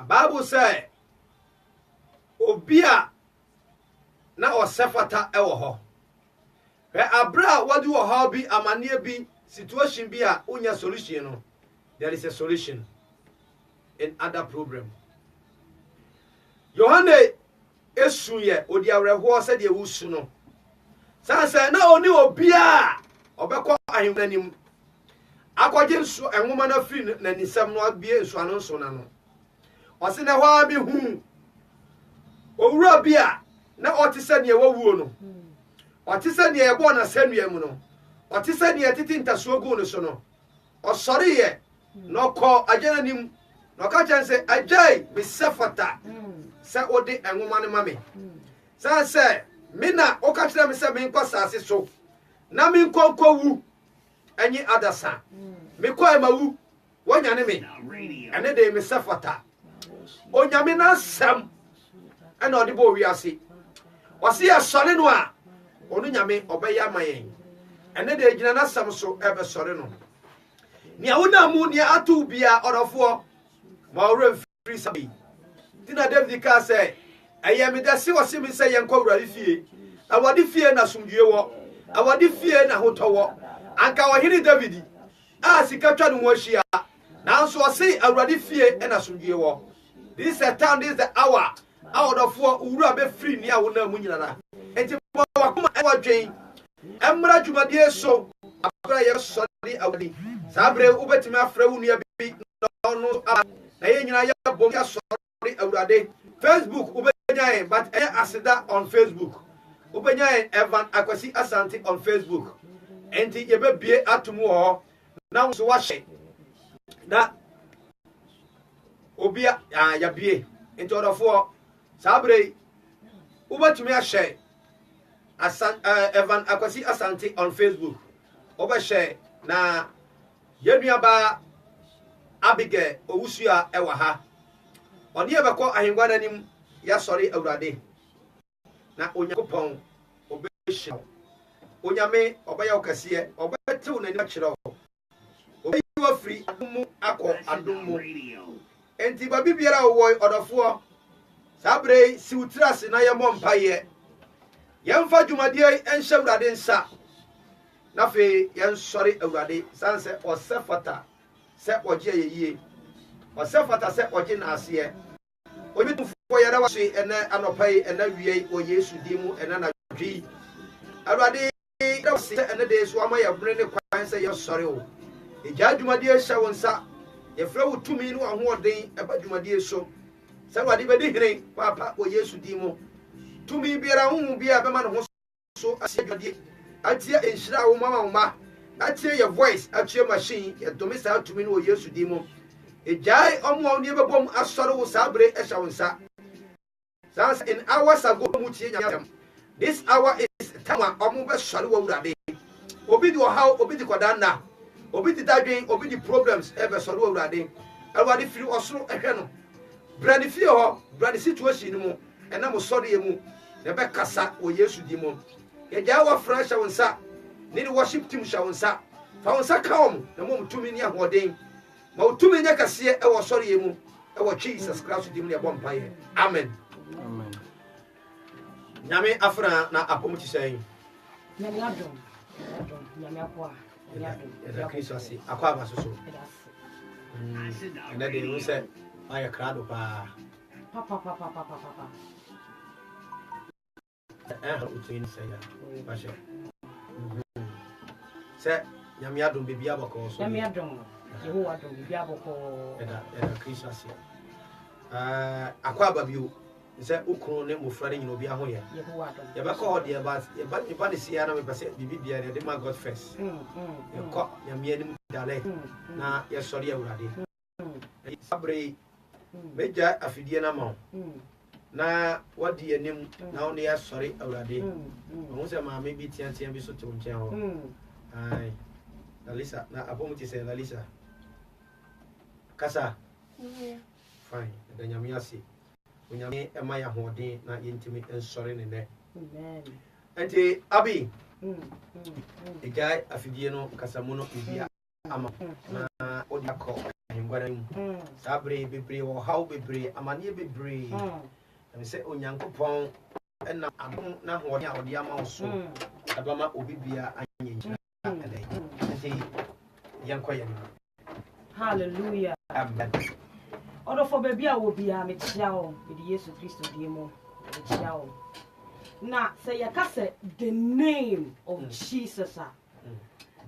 Bible say obia na osefata ewo ho be abra wadu wo ha bi amane bi situation bi a unya solution no there is a solution in other problem. Yohane esuye odi awreho se de wusu no sanse na oni obia obekọ ahemnanim akwaje nso enwoma na firi na nisam no abie nso ano nso na no ose na hwa bi hu owura bia na otise ne wawuo no otise ne ebo na sanua mu no otise ne titi ntasuo gu no so no osore ye no ko agyanim no ka chanse ajai bisafata sa odi enwoma ne mame sanse mina o ka kire me se me nkwa sase so na me nkwa wu anyi adasa me kwa mawu wonya ne me ene de me safata onyame na sam ena odi bo wiase wase ya sore no a onu nyame obeya mayen ene de gina na sam so ebe sore no nia wona mu nia atu bia orofo ma ora free sabi dina David ka say ayemi da se wase mi say yen kwawura fie awade fie na sumdue wo awade fie na hotowo anka wahiri David a sika twa no hwahia nanso wase awade fie na sumdue wo. This is the time, this is the hour out of what ura be free ni awona mu nyina enti wakoma ewa dwen emra dwumadie so akora ye sori awadi sabre ubetimi afra wu nua bi no na ye nyina ya bom ya sori awurade Facebook ubenya but ASEDA on Facebook ubenya Evan Akwasi Asante on Facebook enti ye be bie atomu ho na so wa hye na obia ya bie enti odofo sabre ubetimi ahye Evan Akwasi Asante on Facebook oba share na yenuaba Abigail Owusua ewa ha oni ebekọ ahengwa nanim ya sori awurade na Onyankopon obehia onyame obaya okase obetew nani akire obeyi free adumu akọ adumu enti ba bibiara wo odofo sabre siutrase na yemo mpaye yemfa dwumadie enhye awurade nsa na fe yen sori awurade sanse osefata se oje yeye osefata se oje na ase obi fo yara wa se ene anopai ene wie o Yesu dimu ene na dwi awurade se ene de so ama ya bure ne kwan se ye sori o eja dwumadie hye wonsa ye fra wo tumi no ahoden eba dwumadie so se awurade be di hene papa o Yesu dimu tumi biara hu bia be ma no ho so asedwade atia enhira wo mama atia your voice atia machine ye domisa tumi no Yesu dimu ejai omo ne bebom asore wo sabre ehya wonsa sans in hours ago mu tie nyam this hour is time omo be sore wo wurade obi di how obi di kodana obi di dadwen obi di problems e be sore wo wurade awade firi osoro ehwe no brani fie ho brani situation mu ena mo sore ye mu ne be kasa wo Yesu dimu ejai wa fresh wonsa ni worship team sha wonsa fa wonsa kaom na mo mutumi ni ahoden ma utumi nya kase e wo sori yemu e wo Jesus Christ dimu ne bom paye amen amen nyame afra na apomuti sen nyame adom nyame akwa ya Kristo asi akwa abasoso na de no se aya krado pa utini se ya bashe se nyame adom bebi abako so nyame adom Yehowa adom bebi abako eda Kristo asi akwa babio se ukro ne mofrade nyino bi ahoye Yehowa adom ye ba ko de ye ba ne sia na me pese bibi bia ne de ma God first ye ko nyame anim dale na ye sori awurade sabre meja afidie na ma na wadi anim na one ya sori awurade mo se ma me bi tiantia bi so to nchen ho ai Lalisa na apomuti se Lalisa kasa fine da nyame ase onyame ema ya hoden na yentimi ensori ne ne amen enti abi ejai afidie no kasa mu no bibia ama na odi akọ nyankopɔn sabre bebre wo haw bebre amane bebre me say onyankopɔn na adom na hode a ode ama wo so adoma obi bia anya nyina nti yankoye hallelujah amen odo for baby a wo bia me tia wo be Jesus Christ die mo me tia wo na say yakase the name of Jesus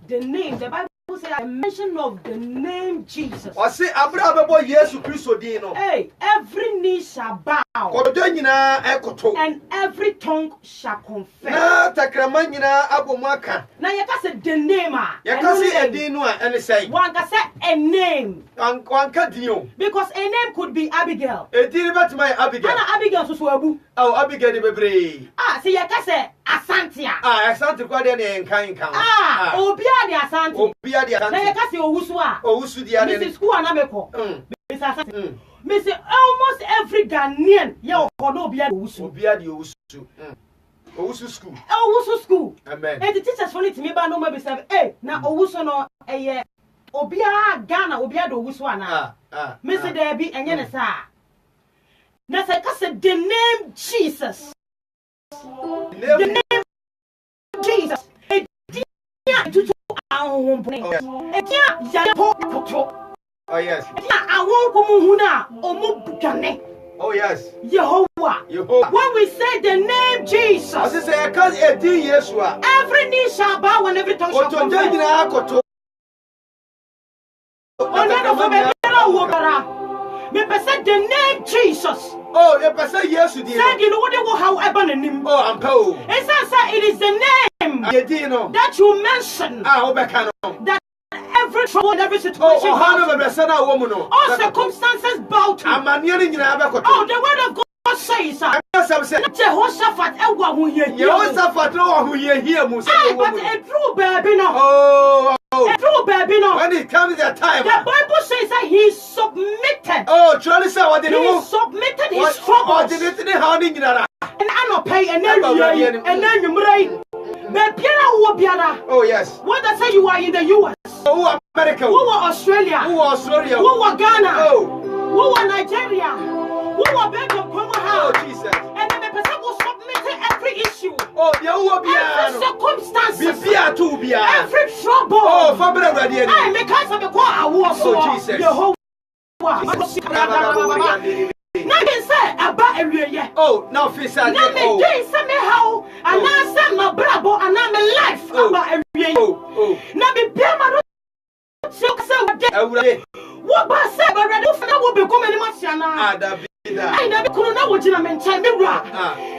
the name the Bible say a mention of the name Jesus. O say abra bebo Yesu Kristo din no. Hey, every knee shall bow. Kodo nyina ekoto. And every tongue shall confess. Na takrama nyina abomu aka. Na yeka say the name a. Yeka say edin no a ene say. One ka say a name. One ka din. Because a name could be Abigail. Edin betima Abigail. Ana Abigail so abu. Oh, Abigail de bebre. Say yeka say Asante. Asante kwa de ne nkan. Obia de Asante. Obia de Asante. Na yeka say Owusua. Owusu dia de. Mrs. School anameko. Mrs. Asante. Me say almost every Ghanaian ya okono obia de Owusu. Obia de Owusu. Owusu school. Owusu school. Amen. And the teachers for it me ba no be say na Owusu no obia Ghana obia de Owusu ana. Me say there be enye ne sa. Na say ka say the name Jesus. The name Jesus. Oh yes. Oh yes. Jehovah. When we say the name Jesus, every knee shall bow and every tongue shall confess. Me say the name Jesus. Oh, you say yes to the. Said you know what they will however name. Oh, I'm poor. It it is the name that you mention. That every trouble and every situation. All circumstances bow to. Oh, the word of God says. Jehoshaphat, Jehoshaphat, but a true baby no. A true baby no. When it comes that time, the Bible says that he submitted. Oh, truly, sir, what did he submitted his troubles. And I not pay and then you pray. Oh yes. What I say you are in the US. Oh, America. Who are Australia? Who are Australia? Who are Ghana? Oh. Who are Nigeria? Who are Belgium? Oh Jesus. And then the person will submit every issue. Oh, every circumstance. Every trouble. Oh, family ready. I make us have a call. Oh Jesus. Nothing say about a year. Oh, now fish and now me day some how and now say my bravo and now my life about a year. Now be piano so what ba say but ready for that will become any much na. I never could not watch him and tell me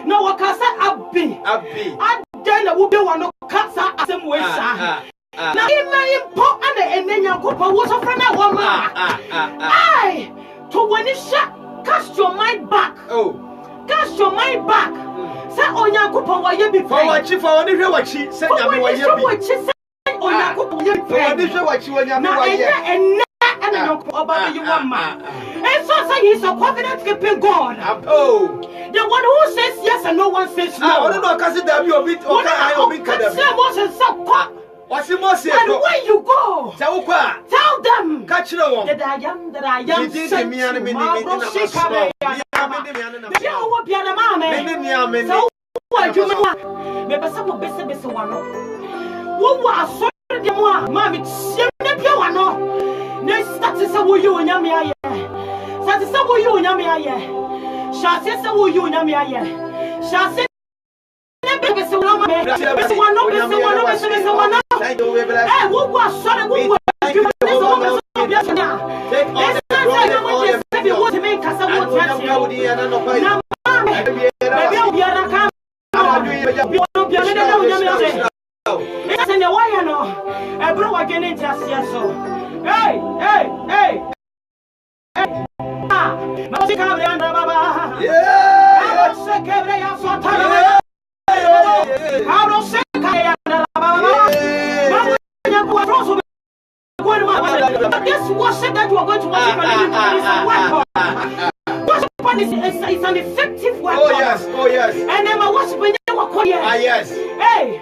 no what can say Abby. I then will be one of cats at some way. Now in my import and then your couple was a friend of woman. I to when it shut. Cast your mind back. Oh. Cast your mind back. Say Onyankopon wa ye bi pe. For wachi for oni hwe wachi say nyame wa ye bi. Say Onyankopon ye bi pe. For oni hwe wachi wa nyame wa ye. Na enna Onyankopon oba be you one man. And so say he's a covenant keeping God. Oh. The one who says yes and no one says no. Ah, I don't know cause that be obi o ka I obi ka dem. Say Moses say what's the most? And when you go, tell them catch the one that I am sent to this worship that you are going to worship is an effective weapon. Oh yes, oh yes. And then my worship when you are quiet. Ah yes. Hey,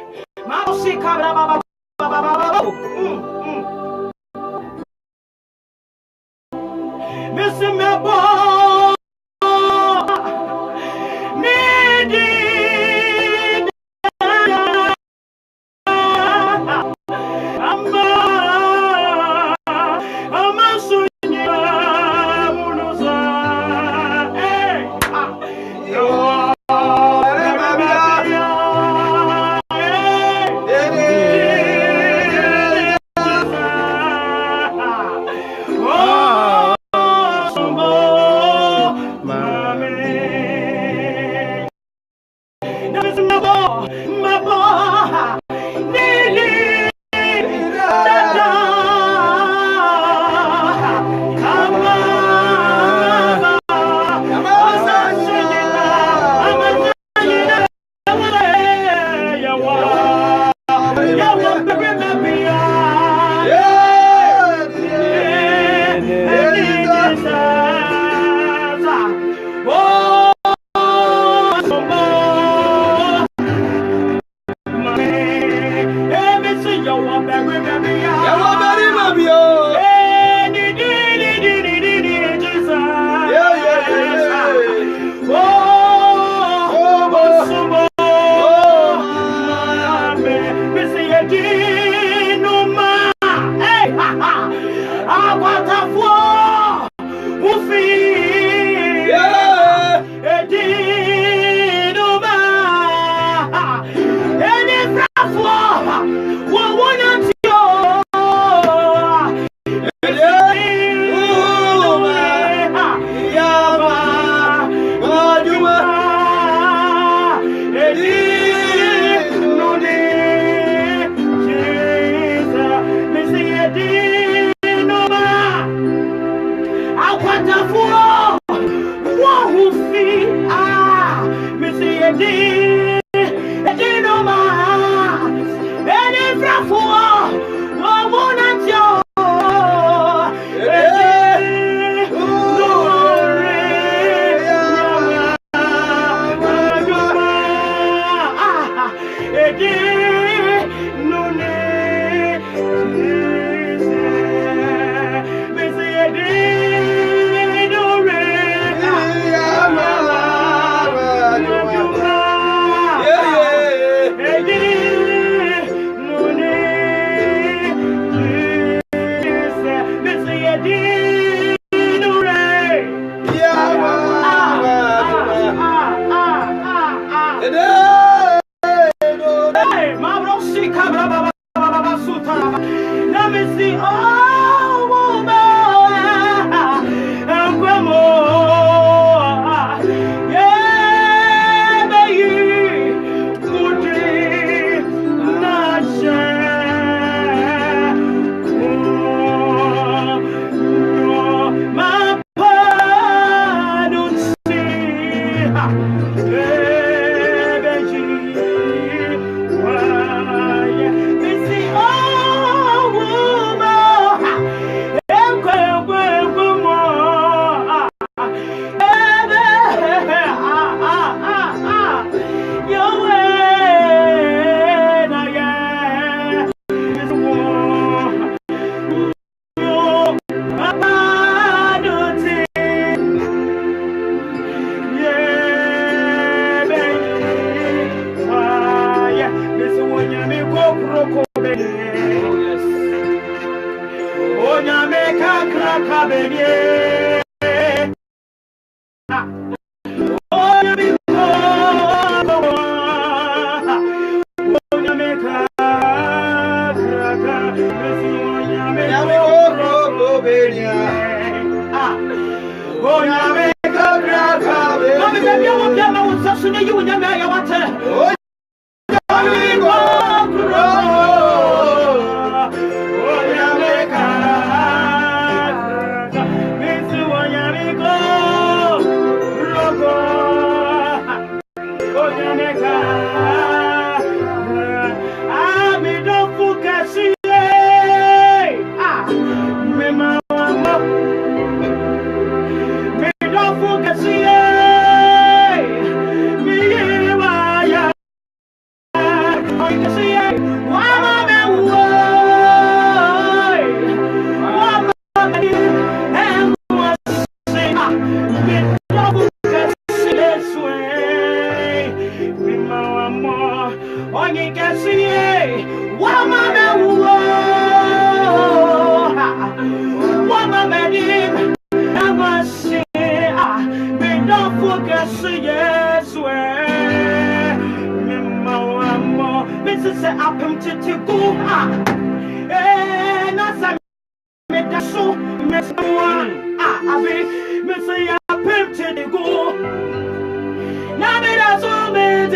yes, where Mama, Mrs. Apam to go. And as I made that so, Miss One, I be Mrs. Apam to go. Now, that's all made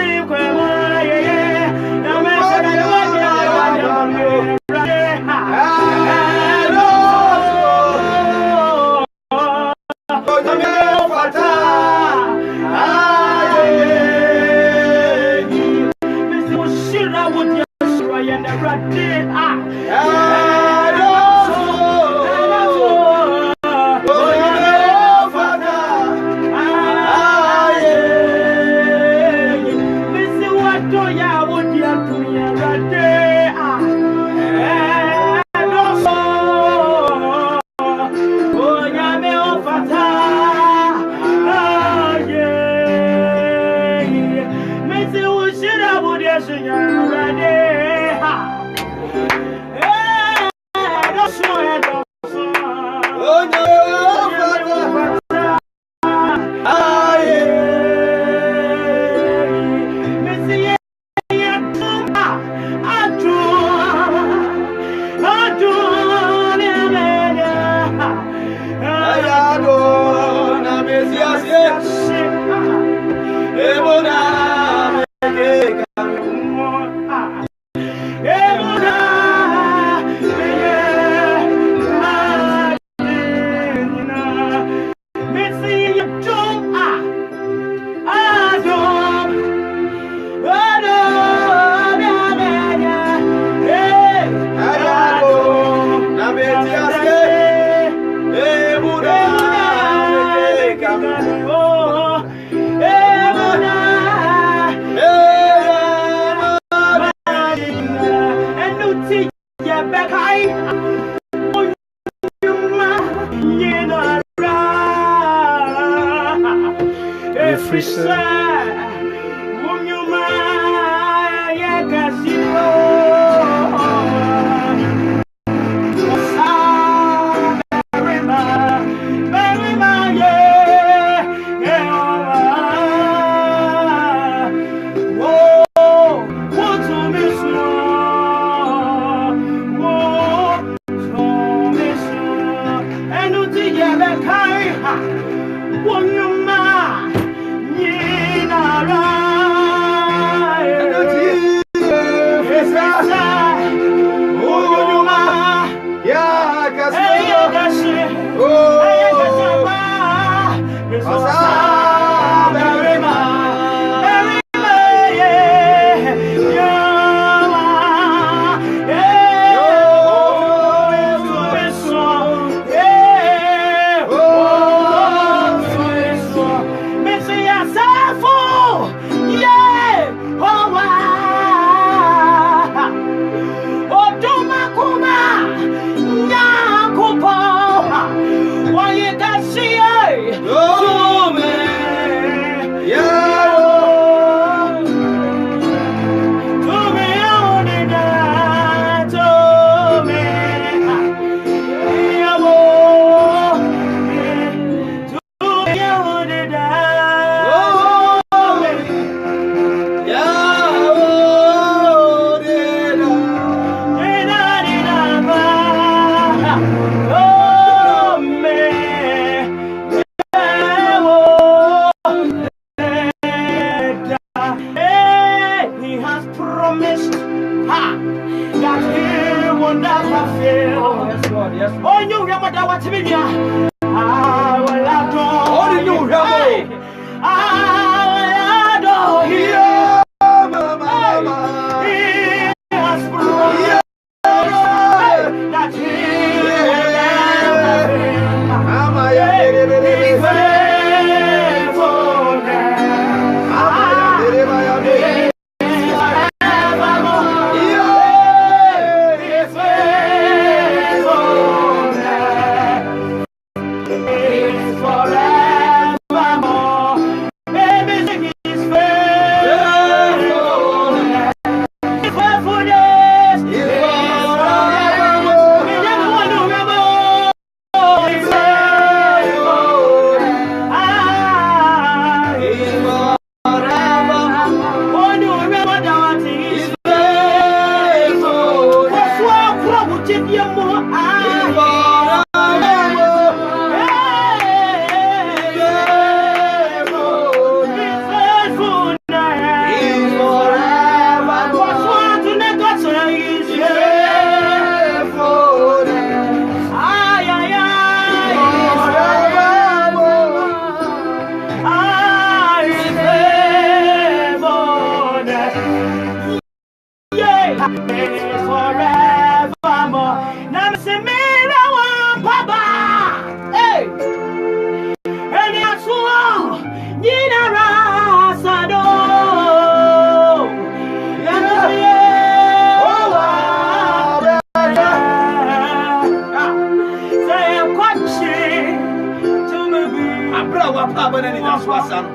Abra wa pa ba na ni da so asa no.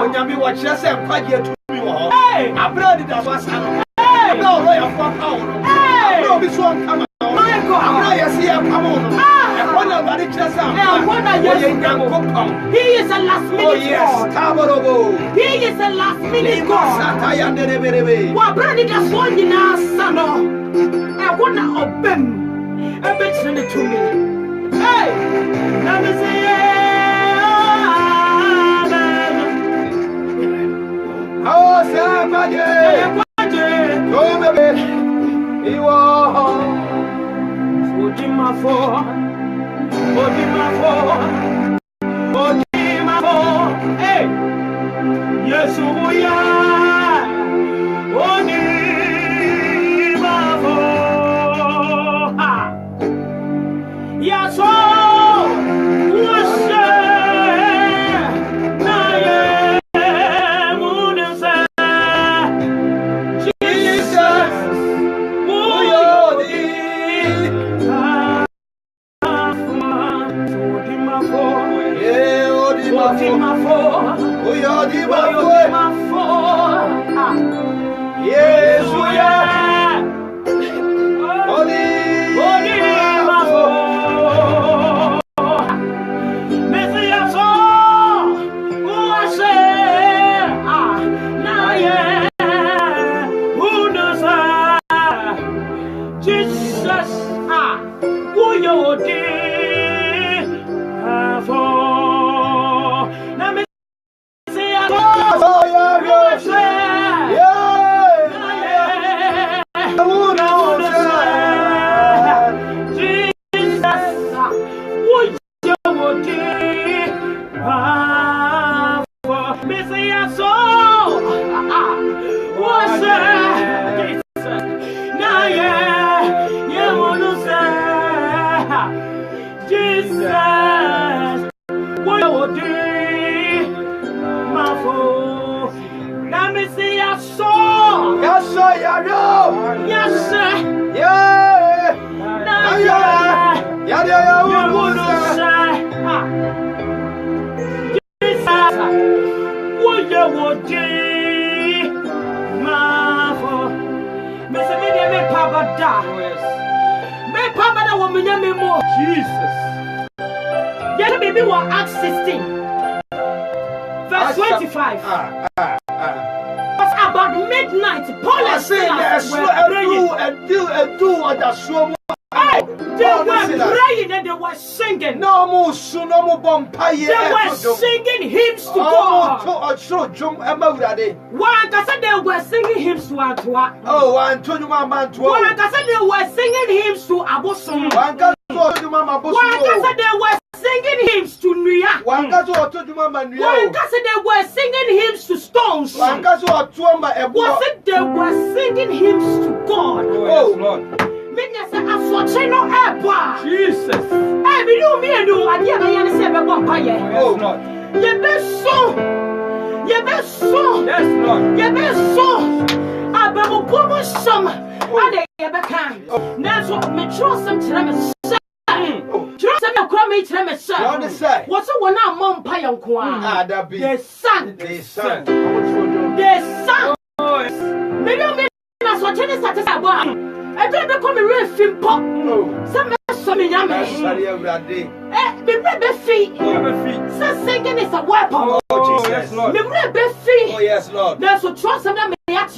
Onyame wo kire se nkwaje atumi wo ho. Abra ni da so asa no. Abra oro ya fo pa wo no. Abra obi so nkama. Abra ya si ya pa wo no. He is a last minute God. He is a last minute God. What brother does one in our son? I want to obey. A bit to me. Hey, let me say, oh, somebody, come baby. You are hey, yes, we are. Yes, Jesus. Yeah, baby, what Acts 16, verse 25. But about midnight, Paul and Silas were praying. They were praying and they were singing. They were singing hymns to God. One said they were singing hymns to Antwa. One said they were singing hymns to Abosom. One said they were singing hymns to Nuya. One said they were singing hymns to stones. One said they were singing hymns to God. Oh Lord. Jesus. I Oh Lord. I don't become a real film pop. Some yummy. The rebel feet. So singing is a weapon. Oh, yes, Lord. The rebel feet. Oh, yes, Lord. There's a trust of them. Yes.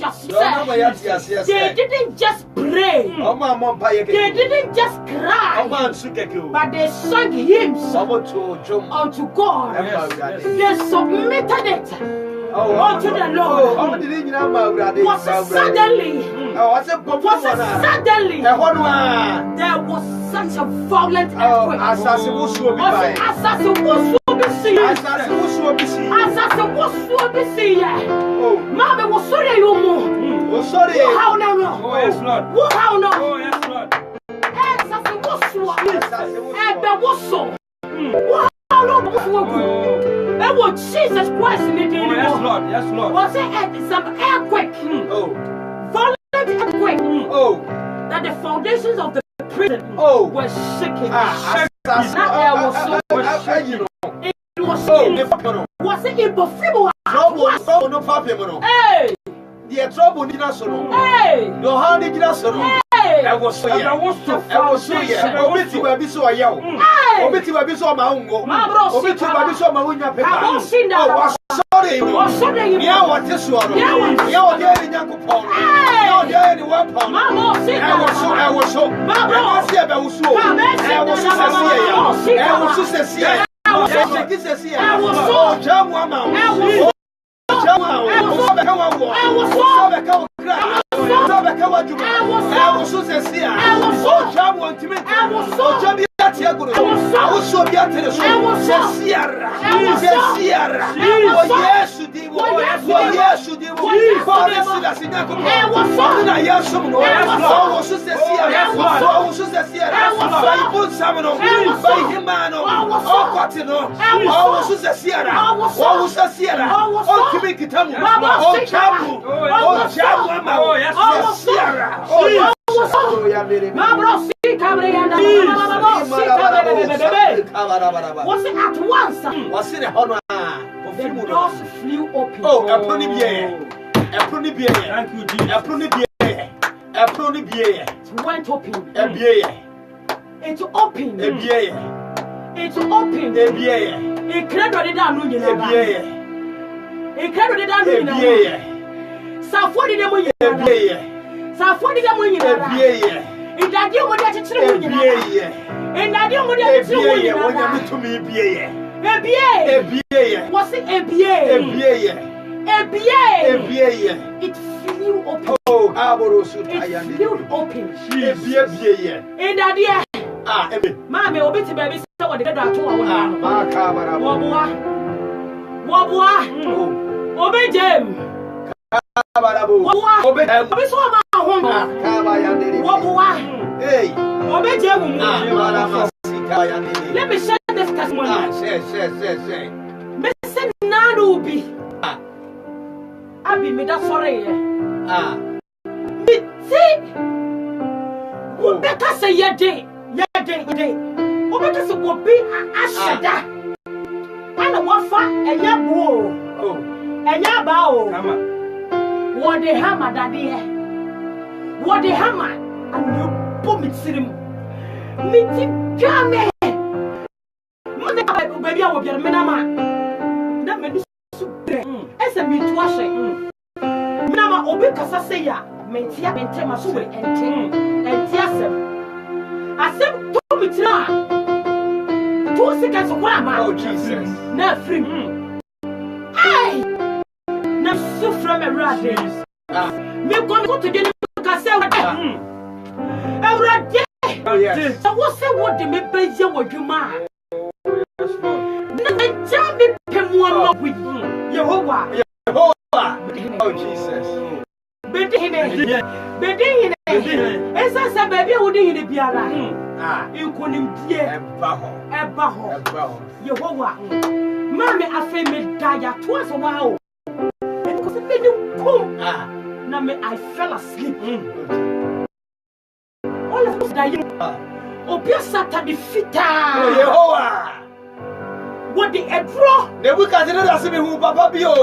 They didn't just pray. They didn't just cry. But they sang hymns unto God. They submitted it. Unto the Lord. Was suddenly there was such a violent earthquake. Mama was sorry, you move. How now? Oh, yes, Lord. How now? Oh, yes, Lord. Jesus Christ in the Oh, yes, Lord. Yes, Lord. Was it some earthquake? Violent earthquake. That the foundations of the prison were shaking. Now there was so much shaking. Was it impossible? Trouble, no problem. Hey! The trouble did not so. Hey! No how did not so. I was so young. I was so young. Obeti will be so young. Obeti will be so my own. Obeti will be so my own. I was sorry. Yeah, what is one? Yeah, what are you young upon? Yeah, any weapon. I was so. I said, I was so. I was so. I was so. I was so. Jam one man. I was was it at once? Was it a honor? The doors flew open. Oh, a pony beer. A pony beer. Thank you, Jesus. A pony beer. A pony beer. It went open. A beer. It opened. A beer. It opened. A beer. It credited down on A beer. It credited down on A beer. Safari the money. A beer. Safari the money. A beer. In that deal with that children. In that deal with that children. When you to me, beer. A beer. Was it a beer? A beer. A beer. A beer. It flew open. Oh, Aborosu. It flew open. A beer. In that dear. Ah, Mammy, obey to baby. So what the other 2 hours. Wabua. Obey Jem. Obey so my home. Wabua. Hey. Obey Jem. Let me share this testimony. Share. Missing Nanubi. Abi me that sorry. Me see. Obeka say yede. Obeka say obi ASEDA. Ana wafa enya bo. Enya ba o. What the hammer daddy. What the hammer and you boom it sirim. Me ti jame. Baby, I will be a man. That may be so great. As a meat washing. Minama Obeka say ya, Mentia and Temasu and Tiasem. I said, 2 minutes now. 2 seconds of one. Oh, Jesus. Now, free. Aye. Now, so from a rat. Me go to the castle. Oh, yes. So, what's the word the me pay you with you, man? Jamie Pemwa with Yehovah. Oh, Jesus. Bedin, as I said, baby, would in the Biara. You couldn't hear a baho. Yehovah. Mammy, I feel me die twice a while. Because it made you come. Now, I fell asleep. All of us dying. Obia Saturday fita. Yehovah. What the draw? The week as another semi who Papa Bio.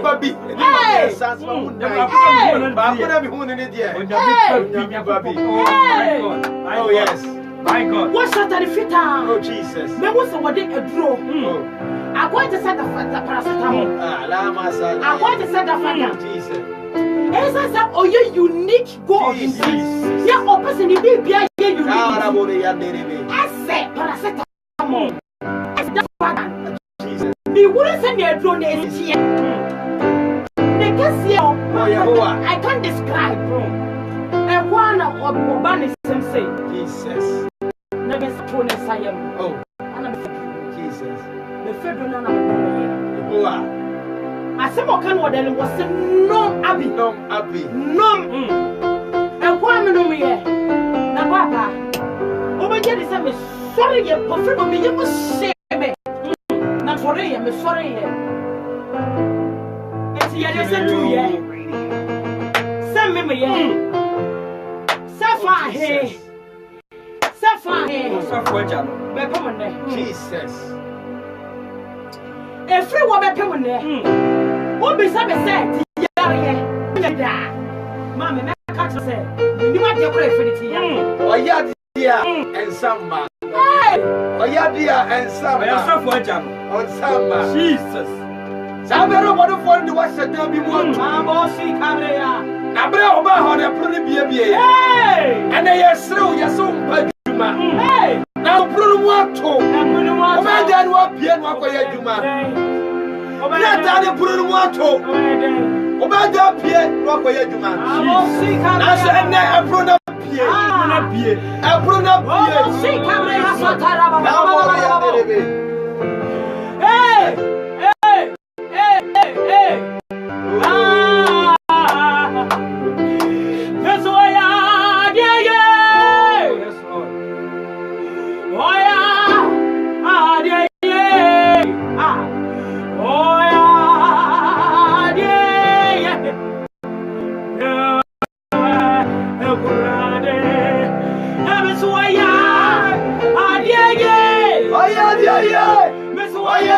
Baby. Oh, yes. My God. What Saturday fita? Oh, Jesus. Me was what the draw. I want to set the paracetamol. I want to set the fire. Jesus. As I said, oh, you unique God. Yeah, or person in the BIA unique. I said paracetamol. Me wouldn't send me a drone here. I can't describe. And one of Obama's say, Jesus. Never stone as I am. Oh, Jesus. The federal I said, what kind of then was no Abby. No, Abby. No. And one minute here. Now, Papa. Over here is a sorry, you prefer me. You must say me. Not sorry, I'm sorry. It's here, listen to you. Send me here. Sapphire here. Sapphire here. Jesus. Every one be come there. What be say yeah. Mama, me catch say. You want to pray for the tea. Oh yeah, dear, and samba. Oh yeah, dear, and samba. I am for jam. On samba. Jesus. Samba, what if one was a damn one? Mama, see, Cabrea. Nabra Oba on a pretty baby. And they are slow, your son, Pajuma. Now, Bruno, what to? Oh, my dad, what piano for your Juma? Oh, my dad, Bruno, what to? Oh, my dad, Pierre, what for your Juma? I see, Cabrea, a Bruno Pierre, a Bruno Pierre. See, Cabrea, Sataraba. Hey. That's why yeah. Yes, Lord. Oh yeah, oh yeah. That's why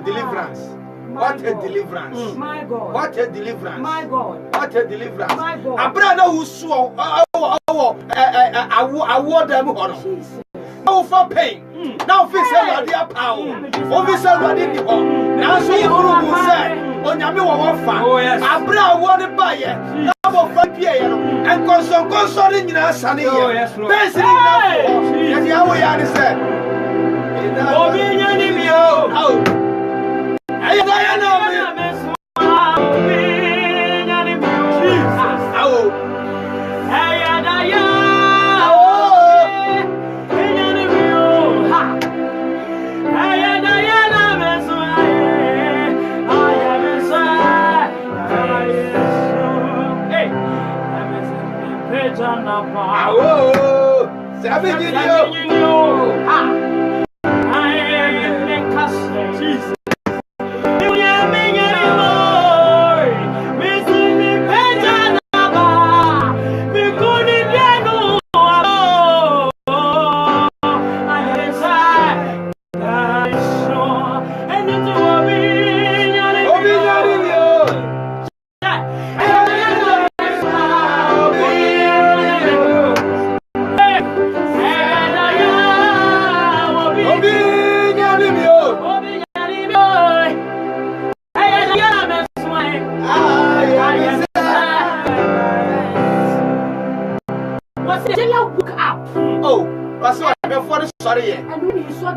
Deliverance. What a deliverance. My God. What a deliverance. My God. What a deliverance. My God. Abrana Owusua award them honor. Now for pain. Now for somebody power. Over somebody the home. Now so you will say Onyame wa fa. Abra award by ye. Now for Pierre and consoling in us sunny. Basically now. And the hour you said. Oh. I know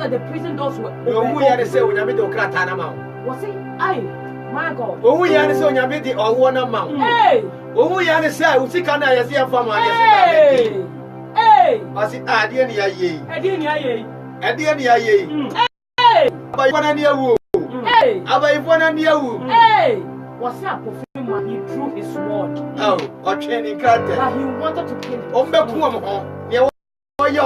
the prison doors were open. Was it? Aye, my God. Oh, we are so young, the all one amount. Hey! Oh, we are say, we see can I see a farmer? Hey! Hey! Was it Adiania ye? Adiania ye? Hey! By one near woo. Hey! About one near woo. Hey! Was that for him when he drew his sword? Oh, or training character. But he wanted to kill him. Oh, no, you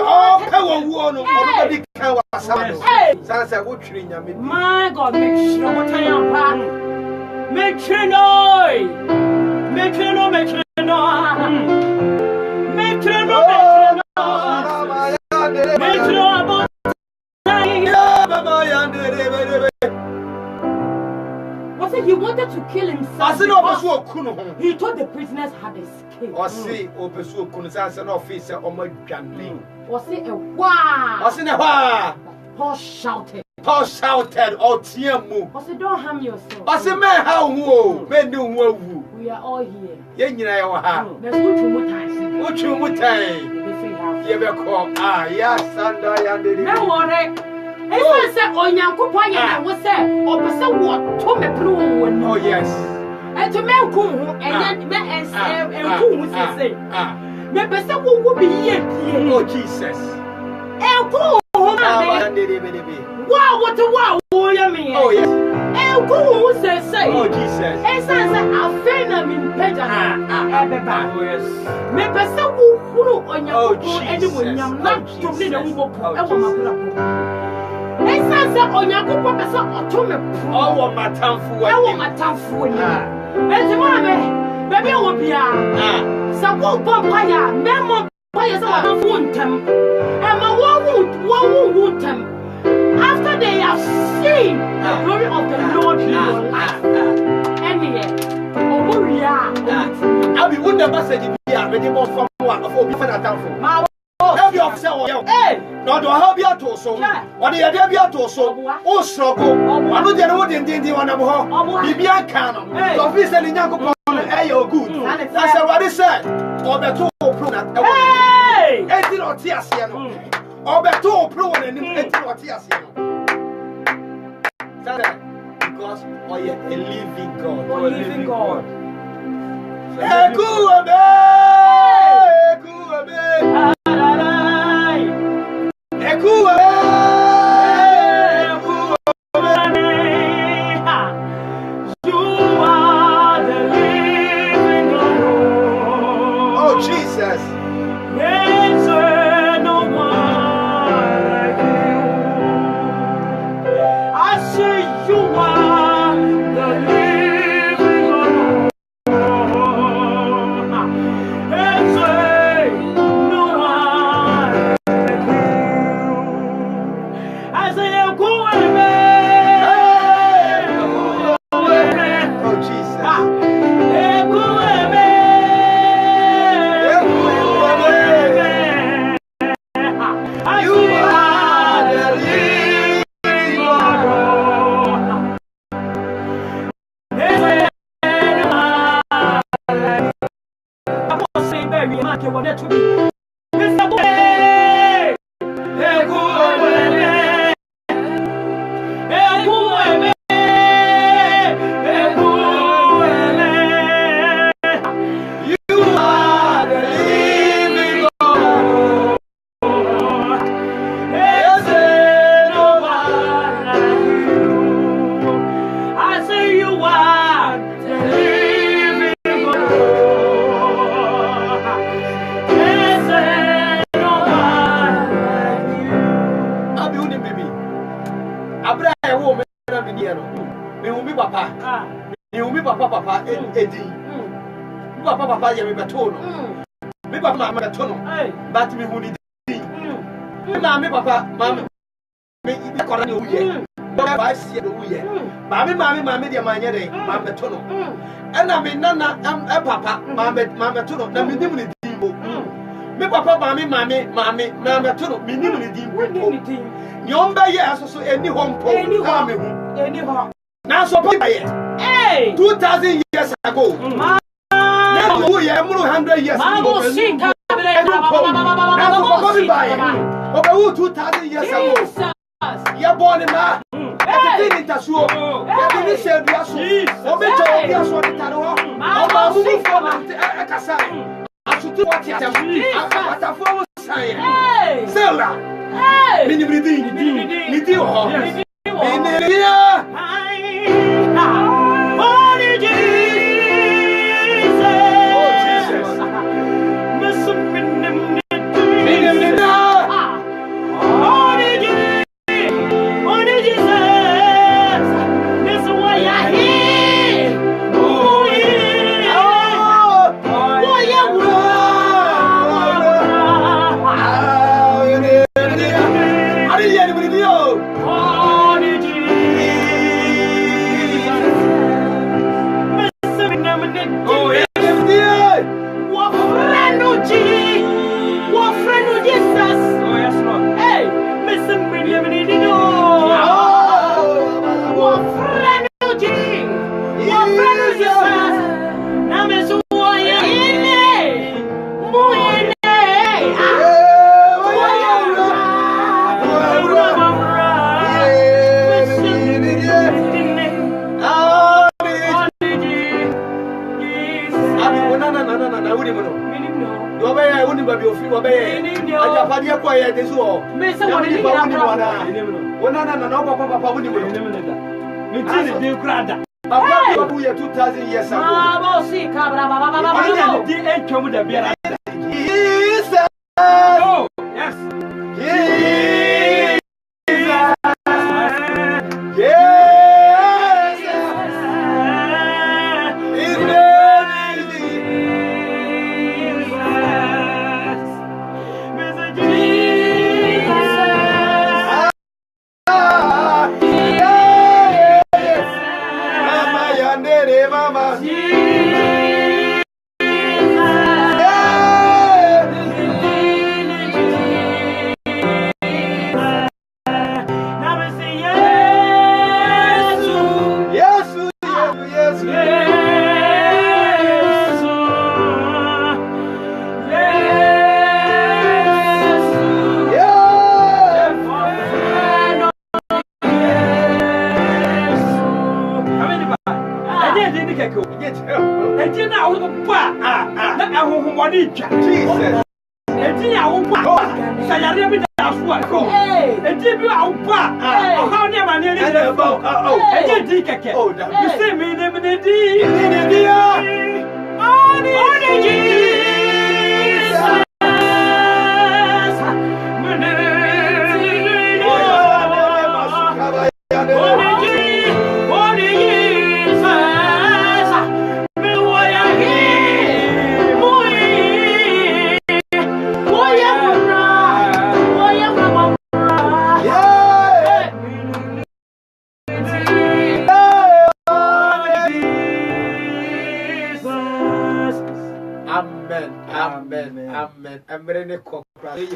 all come on, nobody can was Sansa would train you. My God, make sure what I am. Make sure no, make sure no, make sure no, make sure no, make sure no. Was it he wanted to kill himself? He thought the prisoners had escaped. Or see, or pursue Kunzas an officer or my gambling. Was it a wow? Was it a wow? Paul shouted. Paul shouted, oh, Tiamu. Was it don't harm yourself? Was it man how woo? Men do woo. We are all here. Yen, you know, there's no time. What you would time? You ever call? Ah, yes, Sunday and no worry. I said, oh, Yankopoya, I was said, or person what to me blue. Oh, yes. And to me, and then and who say, the person will be here. Oh, Jesus. And who? Wow, what a wow, William. Oh, yes. And who say, oh, Jesus. And says, I'll find them in Pedra. Yes. Me person who on your anyway, I'm not to me the woman. It says say onyankopɔ pɛ sɛ ɔto me pro ɔwɔ matamfo wɔ ɛwɔ matamfo ni enti maame baabi a wɔ bia sɛ wobɔ mpaeɛ a mɛmmɔ mpaeɛ sɛ wɔtamfo ntɛm ɛma wɔwu ntɛm after they have seen the glory of the Lord in your life ɛneɛ ɔwɔ wie a abi wo na message bi a mede bɔ fam wa obi fa natamfo Help your self. Hey, no, don't help your torso. Or the idea of your torso. Oh, struggle. I know they wouldn't one of her. Bibian canon. So, if he's selling young hey, you're good. That's what he said. Or the two pro. Hey, 18 or Tiasiano. Or the two pro and 18 or Tiasiano. Because oh, yeah, a living God. A living God. Hey, good, good, oh Jesus. No one like you. I say you are the living God. Papa, you have a tone. Maybe Mamma Tono, but me who did. Mamma, Papa, Mamma, make it a corner. I see the way. Mamma, dear Mania, Mamma Tono. And I mean, Nana, I'm a papa, Mamma Tono, Namini Dimbo. Me Papa, Mamma Tono, Minimum Dimbo. Yonder, yes, so any home, any home. Now, so 2,000 years ago. 100 years ago. 2,000 years ago. You're born in my mama. Jesus. Eti ya upa. Sayare bi da fu ako. Eti bi a upa. O ha ni ma ni ni. Eti di keke. You say me ne di. Ni di ya. Oni Jesus. Amen. Emre kokra ye hu.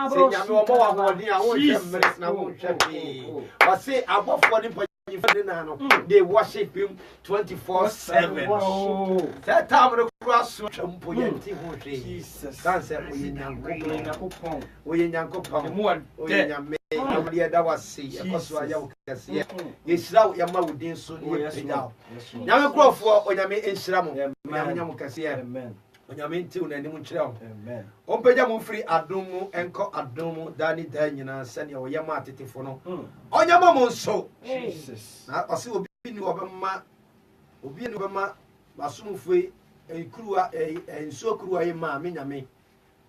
Se nyame omo wa hodi a wo hwe mre na wo hwe bi. O se abofo ni panyifo na no. They worship him 24/7. That time the cross twampo ye ti ho hwe. Jesus. Dan se oye nyankopon. Oye nyankopon. Oye nyame. Awde da wase. Ekoso aya wo kese ye. Ye hira wo yama wo din so ni peda. Nyame krofo onyame enhira mo. Nyame nyamo kese ye. Amen. Onyame nti una anim nkyerɛ wo. Amen. Ompagya mo mfiri adom mu enko adom mu dani da nyina sɛnea ɔyɛ ma atetefo no. Onyama mo nso. Jesus. Na ɔse obi ni obɛma basomfo ekuruwa ensuo kuruwa yi ma me nyame.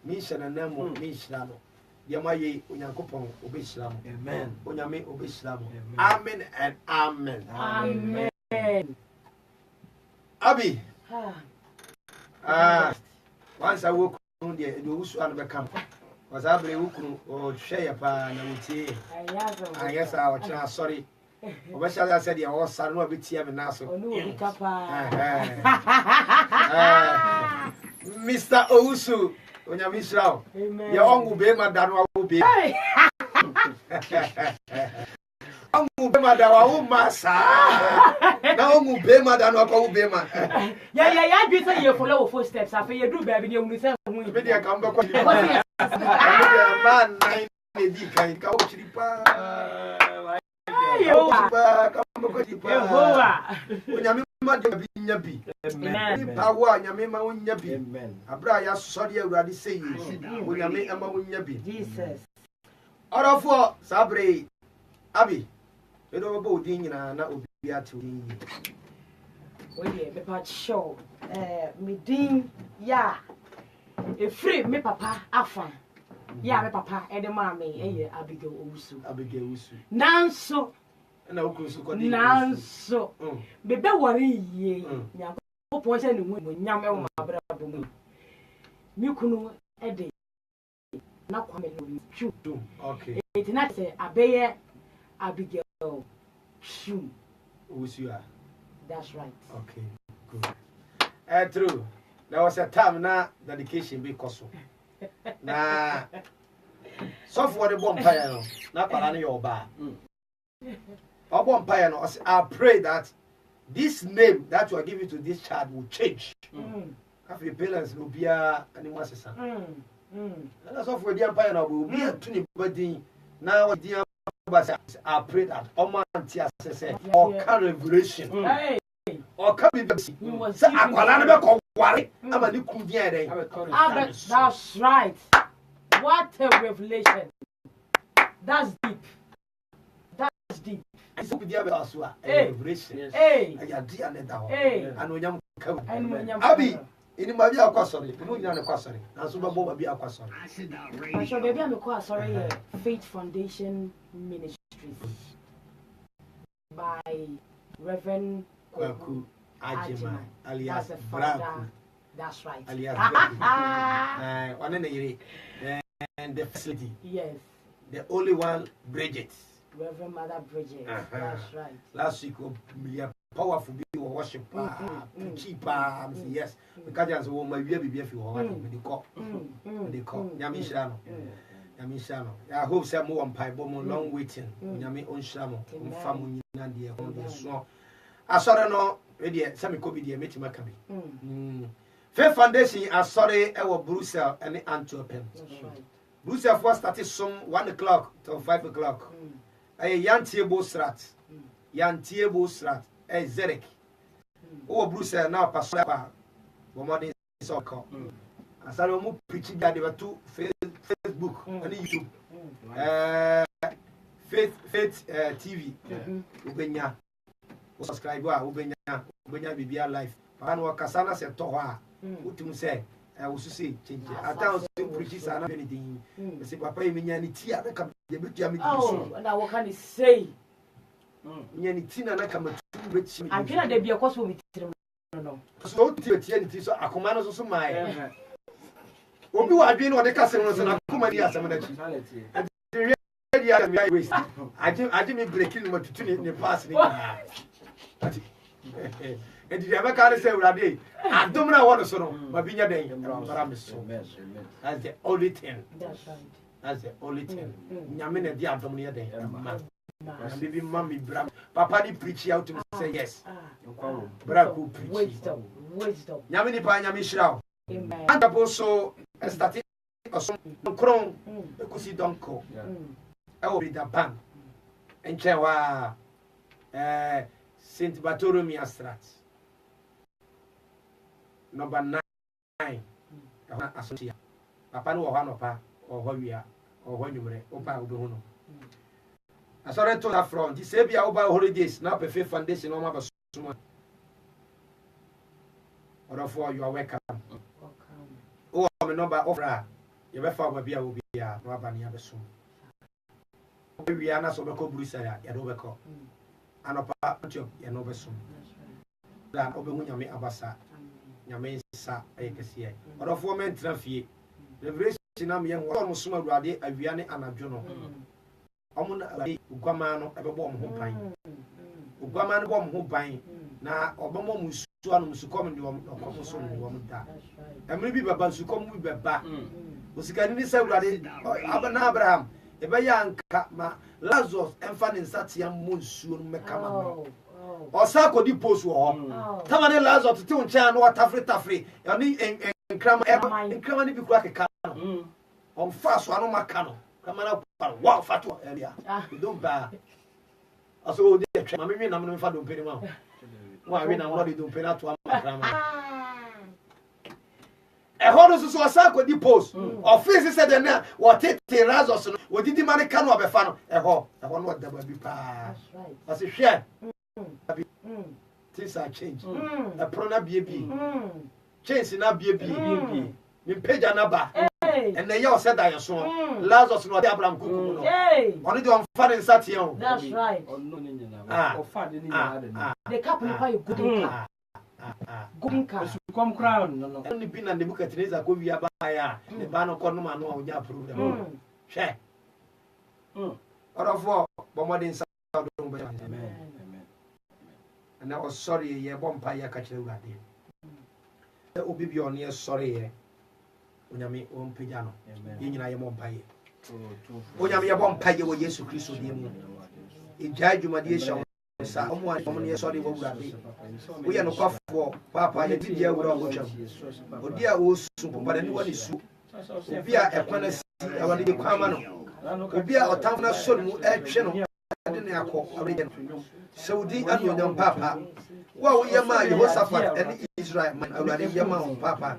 Mi hyɛ na mo mi hyira no. Deɛ ma yɛ Onyankopɔn obɛhyira mo. Amen. Onyame obɛhyira mo. Amen and amen. Amen. Abi. Once I woke on the Owusua and become was I believe or share pa na wutie. I guess I was sorry. What shall I say? The all son will be tea and naso. Mr. Owusu, when you miss out, your uncle be my dad will be. Uncle be my dad, massa. Now, be my dad will be my. Yeah, you say you follow footsteps after you do, baby. You will say, maybe I come back. Man, 9 maybe can go to the park. Power, Yamima won yabi. Abra, sorry, already say you. William Emma won yabi. Jesus. Out of 4, Sabre, Abi. You don't know about Ding and not be at to. Oh, yeah, but show. Me ding, yeah. A free me papa, afan. Yeah, me papa, and the mammy, Abigail Owusua. Abigail Owusua. Nanso. Nanso. Bebe worry ye. Nyam popo ni mu nyam e wo mabra bomu. Mi kunu ede. Na kwame no Twum. Okay. It na say abeye Abigail Twum. Owusua. That's right. Okay. Good. True. There was a time na dedication be koso. Na so for the bonfire no. Na para your bar. I pray that this name that you are giving to this child will change. After the parents will be animal sister. And that's all for the empire now. Will be a tiny body now. I pray that Omantia says or can revelation or can be that's right. What a revelation. That's deep. That's deep. Abi, in my Akwasi, you know, Akwasi, and so Baby Akwasi. I shall be on the Faith Foundation Ministries by Reverend Kwaku Ajima, alias Braku. That's right. Alias one in the and the facility. Yes. The only one, Bridget. Reverend Mother Bridget. That's right. Last week, powerful be worship cheap yes because just wo ma wie bibia fi ho me de call nyame hira no nyame hira no I hope say mo on pipe mo long waiting nyame on hira mo mfa mo nyina de ho de so asore no we de say me ko bi de metima ka bi Faith Foundation asore e wo Brussels and Antwerpen Brussels for started some 1 o'clock till 5 o'clock Yantiebo Strat Zerek Brussels now pastor Bomodin soccer asare mo preaching that they were to Facebook and YouTube Faith TV ubenya subscribe ubenya bibia live pa no kasana se to ha utum say ususi change ata so preaching sana anything say papa yeminya ni ti abeka ye betua me oh na what can he say nya ni ti na na kama tu bechi I feel that be cause we no so ti betia ni ti so akoma no so mai obi wa adwe no de kase no so na akoma ni asem na chi waste I me breaking my tutu ni pass ni and if you ever can say urade adom na wo so no ma binya den bara me so that's the only thing that's the only thing nyame na di adom ne den ma and baby mommy bra papa ni preach out to say yes bra ku preach wisdom nyame ni pa nyame shira amen and also starting osom kron ekusi donko I will be the bank and chewa Saint Bartholomew Strat number 9 Asante papa no wa no pa o hwia o hwanyumre o pa obe hu no asore to that front the say bia oba holidays na Faith Foundation no ma basuma order for you are welcome o me number offer you be fa ba bia obi ya no aba ne abesum we are not so beko Brussels ya do beko anopa antio ya no besum dan obehu nyame abasa nyame sa ayekese odofo men trafie revelation am ye ho no suma ruade awia ne anadwo no omo na ugwama no ebebo mo ho ban ugwama no bo mo ho ban na obomo musu anu musu kom ndi omo so ndi omo da emre bi baba musu kom bi baba usikani ni sa ruade abana Abraham ebeya nka ma Lazarus emfa ne nsatia monsuo no mekama no osa kodi post wo ho tamane Lazarus tete uncha no watafre yani enkrama ni bi kura keka no on fa so anu maka no kama na pa wa fatu area do ba aso o de twa ma me na me fa do mpeni ma wa we na mo do mpeni ato amakama ehodo so osa kodi post office said na what tete Lazarus no wodidi mane ka no obefa no eho no da ba bi pa as hwe things are change a prona bie change na bie me page na ba and na ya said that so Lazarus no dey Abraham kuku no oni dey on fa insati o that's right o fa de ni na the couple pay good Gunka come crown no ni bi na Nebuchadnezzar ko wi aba ya ne ba no ko no ma no o ja approve dem hwe orofo bomodin sa do be amen and I was sorry ye bompa ya ka kire urade obi bi on ye sorry ye onyame o mpija no ye nyina ye bompa ye onyame ye bompa ye wo Yesu Kristo die mu ejai dwumade sha sa omo ne sorry wo urade wo ye no kwafo papa ye di dia wura wo twam odi a wo su pompa ni wani su obi a ekwana si awade de kwama no obi a otamna so mu etwe no ade ne akọ awade no Saudi anu nyam papa wa wo yema Jehoshaphat and Israel man awade yema on papa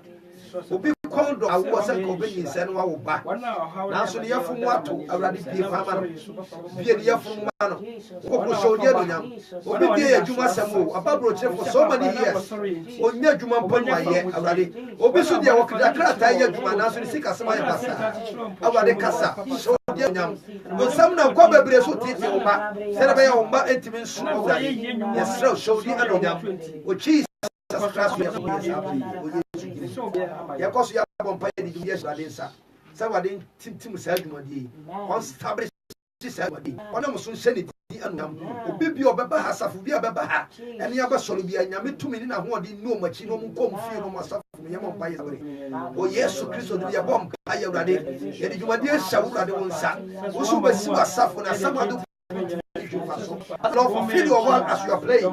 obi kondo awo se ko be yin se no wa wo ba na so ne yafumu ato awade pie kwama no bie ne yafumu ma no ko Saudi anu nyam obi bie adwuma samo ababro chefo so many years onya adwuma mpanwa ye awade obi so dia wo krata ye adwuma na so ne sika sema ye pasa awade kasa Saudi nyam go sam na ko bebre so tete wo ba se na be ye wo ba entimi nsu awade yesra Saudi anu nyam o Jesus Christ ya koso ya bompa ya di Yesu adensa sa wade tim sa adwumade on establish say one am so send it anam obi bi obeba asafo bi abeba ha ene ya besoro bi anyame tumi ni na ho odi no machi no nkom fie no asafo me yema mpa yesabere o Yesu Kristo de ya bom pa ya urade ye de jumadi e sha urade wonsa wo so basi asafo na samado Lord, fulfill your word as you are praying.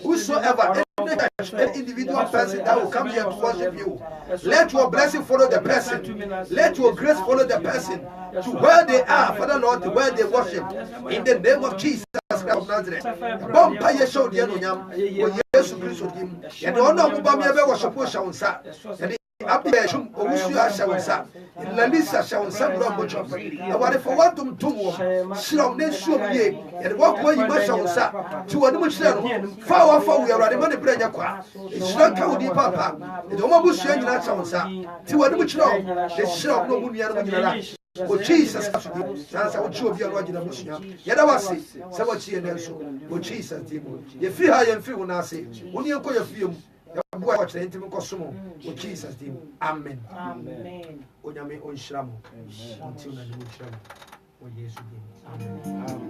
Whosoever, any individual person that will come here to worship you, let your blessing follow the person. Let your grace follow the person to where they are, Father Lord, to where they worship. In the name of Jesus Christ of Nazareth. Bompa yesho di enyam, o Yesu Kristo dim. Ye de ono mba me be worship o shawunsa. Abigail, Owusua shawunsa. Lalisa shawunsa bro mocho. Awade for what tum shrom ne shom ye. Ye walk where you must shawunsa. To wanu mchira. Fa we are mane branya kwa. Shira ka odi papa. E do mabusu nyina shawunsa. Ti wanu mchira. De shrom no munu ya no nyina. O Jesus sansa o chuo bia no agina musunya. Ye da wase. Se wa chie nenso. O Jesus dim. Ye fi ha ye fi wona ase. Woni enko ye fi em. Boy, watch the intimate costume. With Jesus' name. Amen. Amen. Onyame on Shramo. Until the new Shramo. Amen.